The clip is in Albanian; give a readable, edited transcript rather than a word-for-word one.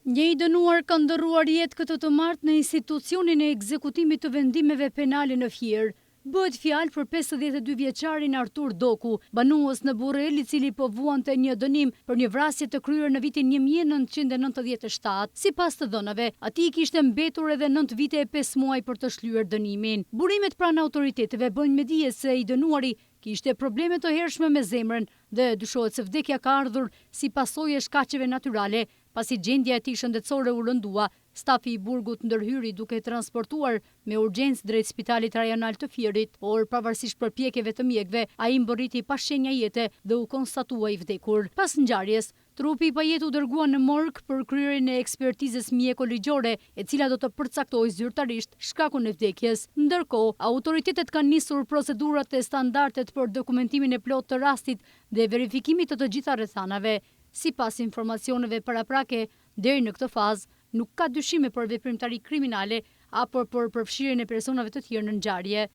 Një i dënuar ka ndërruar jetë këtë të martë në institucionin e ekzekutimit të vendimeve penale në Fier. Bëhet fjalë për 52 vjeçarin Artur Doku, banues në Burrel, i cili po vuante një dënim për një vrasje të kryer në vitin 1997. Sipas të dhënave, atij kishte mbetur edhe 9 vite e 5 muaj për të shlyer dënimin. Burimet pranë autoriteteve bëjnë me dije se i dënuari kishte probleme të hershme me zemrën dhe dyshohet se vdekja ka ardhur si pasojë e shkaqeve natyrale, pasi gjendja e tij shëndetësore u rëndua. Stafi i burgut ndërhyri duke transportuar me urgjencë drejt Spitalit Rajonal të Fierit, por pavarësisht përpjekjeve të mjekëve, ai mbërriti pa shenja jete dhe u konstatua i vdekur. Pas ngjarjes, trupi i pajet u dërgua në morg për kryerjen e ekspertizës mjeko-ligjore, e cila do të përcaktojë zyrtarisht shkakun e vdekjes. Ndërkohë, autoritetet kanë nisur procedurat e standardet për dokumentimin e plotë të rastit dhe verifikimit të gjitha rrethanave. Sipas informacioneve paraprake, deri në këtë fazë nuk ka dyshime për veprimtari kriminale apo për përfshirjen e personave të tjerë në ngjarje.